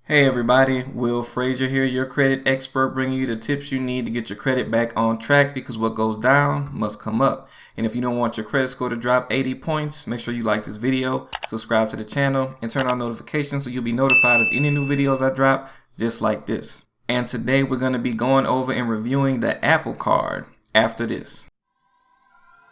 Hey everybody, Will Frazier here, your credit expert, bringing you the tips you need to get your credit back on track because what goes down must come up. And if you don't want your credit score to drop 80 points, make sure you like this video, subscribe to the channel, and turn on notifications so you'll be notified of any new videos I drop just like this. And today we're going to be going over and reviewing the Apple Card after this.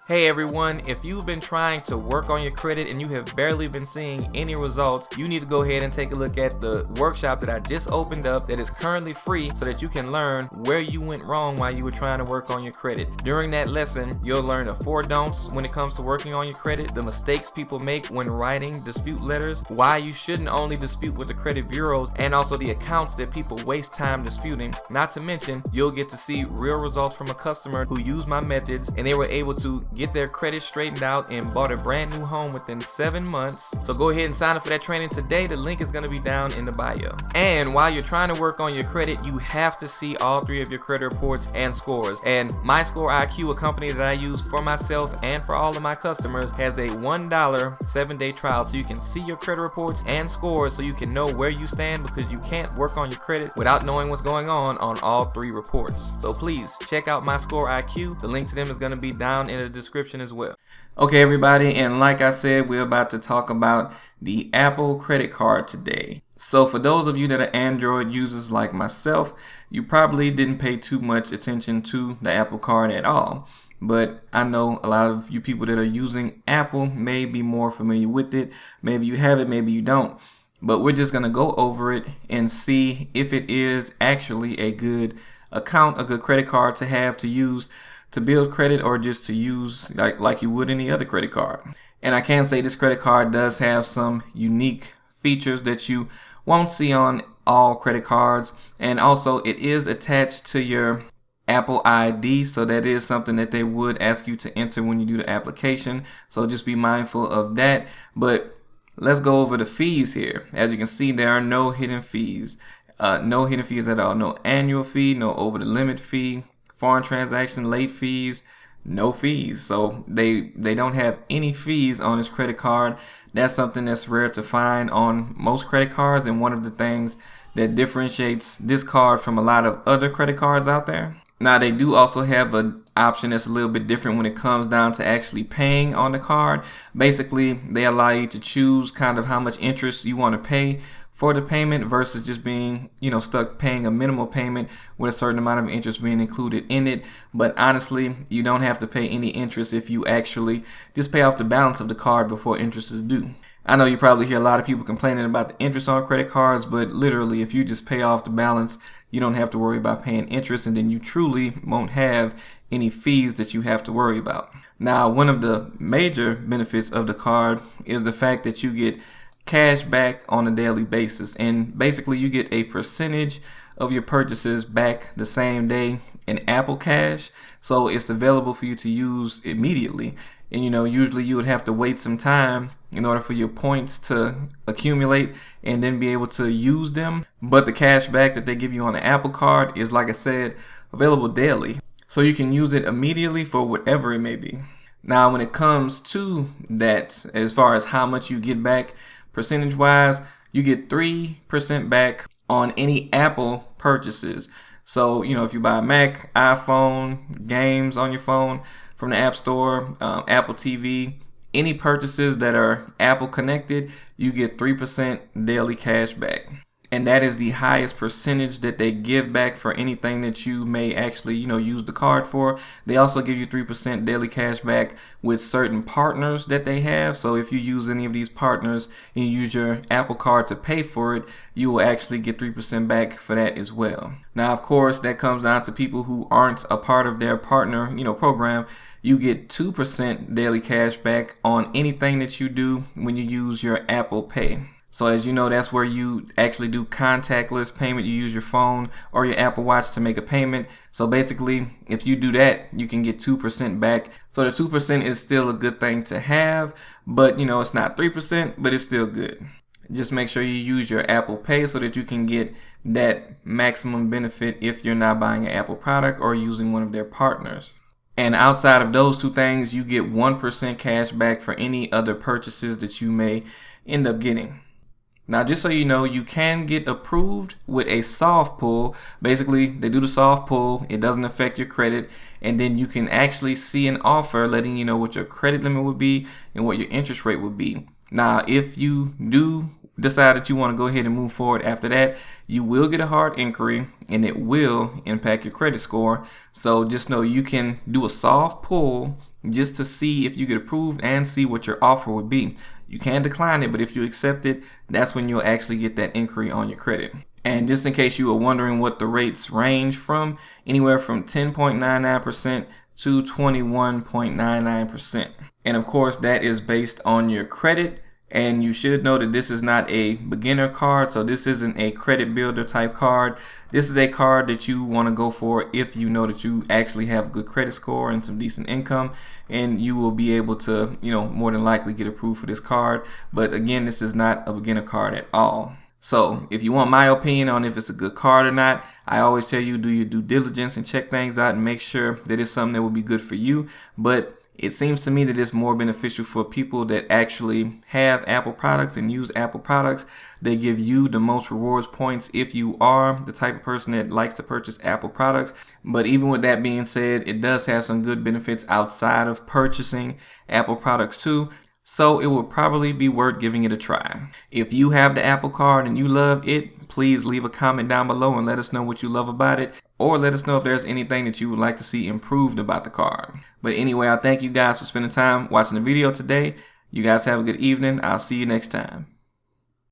Hey everyone, if you've been trying to work on your credit and you have barely been seeing any results, you need to go ahead and take a look at the workshop that I just opened up that is currently free so that you can learn where you went wrong while you were trying to work on your credit. During that lesson, you'll learn the 4 don'ts when it comes to working on your credit, the mistakes people make when writing dispute letters, why you shouldn't only dispute with the credit bureaus, and also the accounts that people waste time disputing. Not to mention, you'll get to see real results from a customer who used my methods and they were able to get their credit straightened out and bought a brand new home within 7 months. So go ahead and sign up for that training today. The link is going to be down in the bio. And while you're trying to work on your credit, you have to see all 3 of your credit reports and scores. And My Score IQ, a company that I use for myself and for all of my customers, has a $1 7-day trial so you can see your credit reports and scores so you can know where you stand, because you can't work on your credit without knowing what's going on all 3 reports. So please check out My Score IQ. The link to them is going to be down in the description as well. Okay everybody, and like I said, we're about to talk about the Apple credit card today. So for those of you that are Android users like myself, you probably didn't pay too much attention to the Apple card at all. But I know a lot of you people that are using Apple may be more familiar with it. Maybe you have it, maybe you don't. But we're just going to go over it and see if it is actually a good account, a good credit card to have, to use to build credit, or just to use like you would any other credit card. And I can say this credit card does have some unique features that you won't see on all credit cards. And also it is attached to your Apple ID, so that is something that they would ask you to enter when you do the application. So just be mindful of that. But let's go over the fees here. As you can see, there are no hidden fees. No hidden fees at all. No annual fee, no over the limit fee, foreign transaction late fees, no fees. So they don't have any fees on this credit card. That's something that's rare to find on most credit cards, and one of the things that differentiates this card from a lot of other credit cards out there. Now they do also have an option that's a little bit different when it comes down to actually paying on the card. Basically, they allow you to choose kind of how much interest you want to pay for the payment versus just being, stuck paying a minimal payment with a certain amount of interest being included in it. But honestly, you don't have to pay any interest if you actually just pay off the balance of the card before interest is due. I know you probably hear a lot of people complaining about the interest on credit cards, but literally if you just pay off the balance, you don't have to worry about paying interest, and then you truly won't have any fees that you have to worry about. Now, one of the major benefits of the card is the fact that you get cash back on a daily basis, and basically you get a percentage of your purchases back the same day in Apple Cash. So it's available for you to use immediately. And usually you would have to wait some time in order for your points to accumulate and then be able to use them. But the cash back that they give you on the Apple card is, like I said, available daily. So you can use it immediately for whatever it may be. Now, when it comes to that, as far as how much you get back, percentage wise, you get 3% back on any Apple purchases. So, if you buy a Mac, iPhone, games on your phone from the App Store, Apple TV, any purchases that are Apple connected, you get 3% daily cash back. And that is the highest percentage that they give back for anything that you may actually, use the card for. They also give you 3% daily cash back with certain partners that they have. So if you use any of these partners and you use your Apple card to pay for it, you will actually get 3% back for that as well. Now, of course, that comes down to people who aren't a part of their partner, program. You get 2% daily cash back on anything that you do when you use your Apple Pay. So as you know, that's where you actually do contactless payment. You use your phone or your Apple Watch to make a payment. So basically, if you do that, you can get 2% back. So the 2% is still a good thing to have, but it's not 3%, but it's still good. Just make sure you use your Apple Pay so that you can get that maximum benefit if you're not buying an Apple product or using one of their partners. And outside of those 2 things, you get 1% cash back for any other purchases that you may end up getting. Now, just so you know, you can get approved with a soft pull. Basically, they do the soft pull. It doesn't affect your credit. And then you can actually see an offer letting you know what your credit limit would be and what your interest rate would be. Now, if you do decide that you want to go ahead and move forward after that, you will get a hard inquiry and it will impact your credit score. So just know you can do a soft pull just to see if you get approved and see what your offer would be. You can decline it, but if you accept it, that's when you'll actually get that inquiry on your credit. And just in case you were wondering what the rates range from, anywhere from 10.99% to 21.99%. And of course, that is based on your credit. And you should know that this is not a beginner card, so this isn't a credit builder type card. This is a card that you want to go for if you know that you actually have a good credit score and some decent income, and you will be able to, more than likely get approved for this card. But again, this is not a beginner card at all. So if you want my opinion on if it's a good card or not, I always tell you do your due diligence and check things out and make sure that it's something that will be good for you. But it seems to me that it's more beneficial for people that actually have Apple products and use Apple products. They give you the most rewards points if you are the type of person that likes to purchase Apple products. But even with that being said, it does have some good benefits outside of purchasing Apple products too. So it would probably be worth giving it a try. If you have the Apple card and you love it, please leave a comment down below and let us know what you love about it, or let us know if there's anything that you would like to see improved about the card. But anyway, I thank you guys for spending time watching the video today. You guys have a good evening. I'll see you next time.